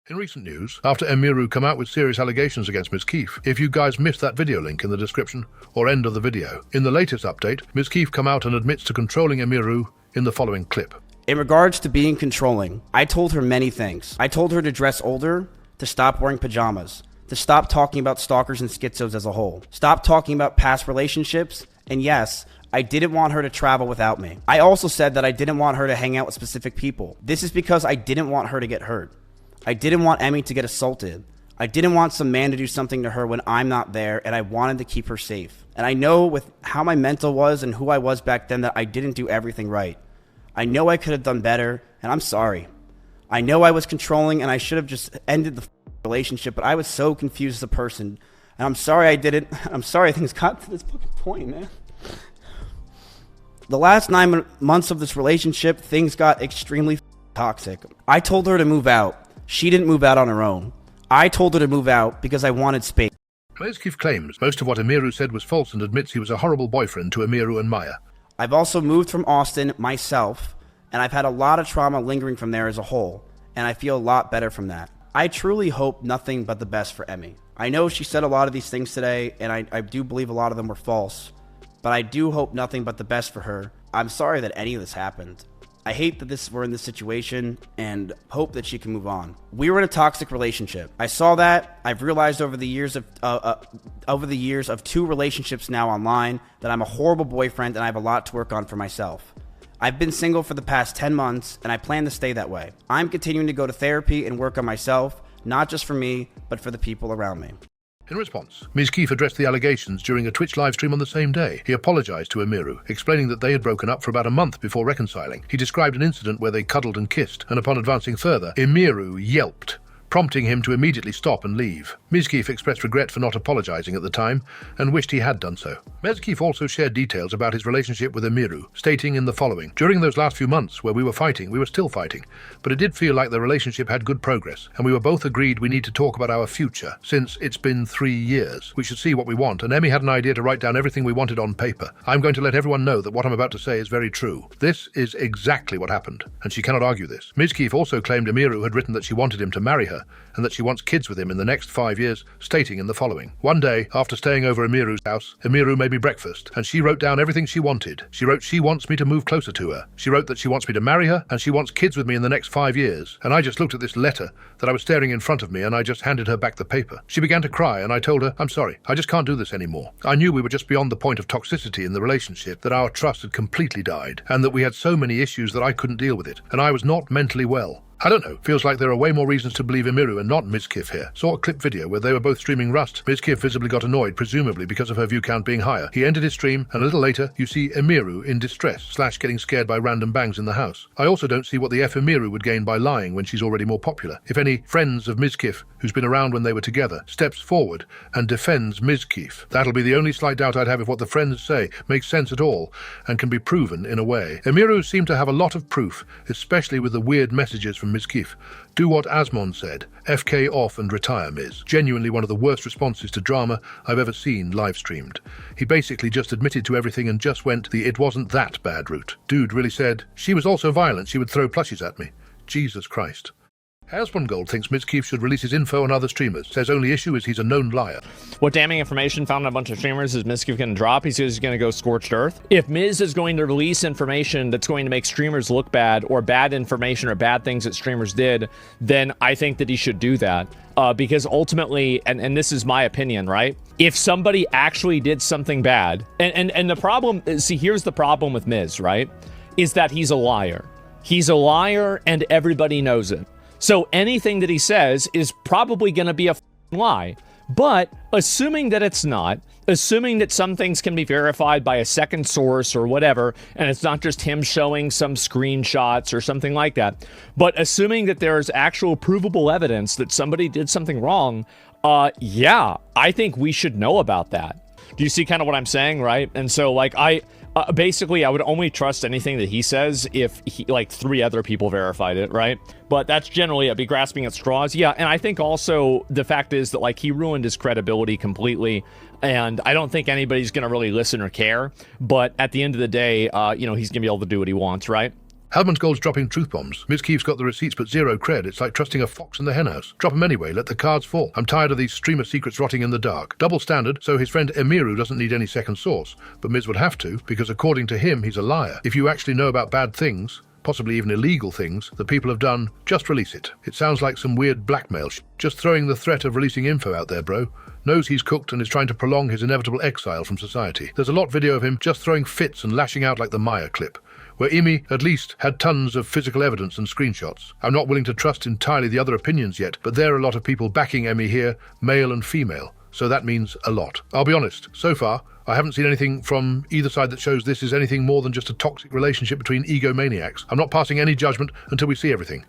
In recent news, after Emiru come out with serious allegations against Mizkif, if you guys missed that video link in the description or end of the video, in the latest update, Mizkif come out and admits to controlling Emiru in the following clip. In regards to being controlling, I told her many things. I told her to dress older, to stop wearing pajamas, to stop talking about stalkers and schizos as a whole, stop talking about past relationships, and yes, I didn't want her to travel without me. I also said that I didn't want her to hang out with specific people. This is because I didn't want her to get hurt. I didn't want Emmy to get assaulted. I didn't want some man to do something to her when I'm not there, and I wanted to keep her safe. And I know with how my mental was and who I was back then that I didn't do everything right. I know I could have done better, and I'm sorry. I know I was controlling, and I should have just ended the relationship, but I was so confused as a person. And I'm sorry I didn't. I'm sorry things got to this fucking point, man. The last 9 months of this relationship, things got extremely toxic. I told her to move out. She didn't move out on her own. I told her to move out because I wanted space. Mizkif claims most of what Emiru said was false and admits he was a horrible boyfriend to Emiru and Maya. I've also moved from Austin myself, and I've had a lot of trauma lingering from there as a whole, and I feel a lot better from that. I truly hope nothing but the best for Emmy. I know she said a lot of these things today, and I do believe a lot of them were false, but I do hope nothing but the best for her. I'm sorry that any of this happened. I hate that we're in this situation and hope that she can move on. We were in a toxic relationship. I saw that. I've realized over the years of 2 relationships now online that I'm a horrible boyfriend and I have a lot to work on for myself. I've been single for the past 10 months and I plan to stay that way. I'm continuing to go to therapy and work on myself, not just for me, but for the people around me. In response, Mizkif addressed the allegations during a Twitch livestream on the same day. He apologized to Emiru, explaining that they had broken up for about a month before reconciling. He described an incident where they cuddled and kissed, and upon advancing further, Emiru yelped, prompting him to immediately stop and leave. Mizkif expressed regret for not apologizing at the time and wished he had done so. Mizkif also shared details about his relationship with Emiru, stating in the following: during those last few months where we were fighting, we were still fighting, but it did feel like the relationship had good progress, and we were both agreed we need to talk about our future, since it's been 3 years. We should see what we want, and Emmy had an idea to write down everything we wanted on paper. I'm going to let everyone know that what I'm about to say is very true. This is exactly what happened, and she cannot argue this. Mizkif also claimed Emiru had written that she wanted him to marry her, and that she wants kids with him in the next 5 years, stating in the following: one day, after staying over Emiru's house, Emiru made me breakfast, and she wrote down everything she wanted. She wrote she wants me to move closer to her. She wrote that she wants me to marry her, and she wants kids with me in the next 5 years. And I just looked at this letter that I was staring in front of me, and I just handed her back the paper. She began to cry, and I told her, I'm sorry, I just can't do this anymore. I knew we were just beyond the point of toxicity in the relationship, that our trust had completely died, and that we had so many issues that I couldn't deal with it, and I was not mentally well. I don't know, feels like there are way more reasons to believe Emiru and not Mizkif here. Saw a clip video where they were both streaming Rust. Mizkif visibly got annoyed, presumably because of her view count being higher. He ended his stream, and a little later, you see Emiru in distress, / getting scared by random bangs in the house. I also don't see what the F Emiru would gain by lying when she's already more popular. If any friends of Mizkif, who's been around when they were together, steps forward and defends Mizkif, that'll be the only slight doubt I'd have if what the friends say makes sense at all, and can be proven in a way. Emiru seemed to have a lot of proof, especially with the weird messages from Mizkif. Do what Asmongold said, FK off and retire, Miz. Genuinely one of the worst responses to drama I've ever seen live streamed. He basically just admitted to everything and just went the it wasn't that bad route. Dude really said, she was also violent, she would throw plushies at me. Jesus Christ. Asmongold thinks Mizkif should release his info on other streamers. Says only issue is he's a known liar. What damning information found on a bunch of streamers is Mizkif going to drop? He says he's going to go scorched earth. If Miz is going to release information that's going to make streamers look bad, or bad information or bad things that streamers did, then I think that he should do that. Because ultimately, and this is my opinion, right? If somebody actually did something bad, and the problem, see, here's the problem with Miz, right? Is that he's a liar. He's a liar and everybody knows it. So anything that he says is probably going to be a lie. But assuming that it's not, assuming that some things can be verified by a second source or whatever, and it's not just him showing some screenshots or something like that, but assuming that there's actual provable evidence that somebody did something wrong, yeah, I think we should know about that. Do you see kind of what I'm saying, right? And so, like, basically, I would only trust anything that he says if like 3 other people verified it, right? But that's generally, I'd be grasping at straws. Yeah, and I think also the fact is that, like, he ruined his credibility completely, and I don't think anybody's going to really listen or care. But at the end of the day, you know, he's going to be able to do what he wants, right? Asmongold's dropping truth bombs. Mizkif's got the receipts but zero cred. It's like trusting a fox in the henhouse. Drop 'em anyway, let the cards fall. I'm tired of these streamer secrets rotting in the dark. Double standard, so his friend Emiru doesn't need any second source. But Miz would have to, because according to him, he's a liar. If you actually know about bad things, possibly even illegal things, that people have done, just release it. It sounds like some weird blackmail. Just throwing the threat of releasing info out there, bro. Knows he's cooked and is trying to prolong his inevitable exile from society. There's a lot video of him just throwing fits and lashing out like the Maya clip, where Emi at least had tons of physical evidence and screenshots. I'm not willing to trust entirely the other opinions yet, but there are a lot of people backing Emi here, male and female, so that means a lot. I'll be honest, so far, I haven't seen anything from either side that shows this is anything more than just a toxic relationship between egomaniacs. I'm not passing any judgment until we see everything.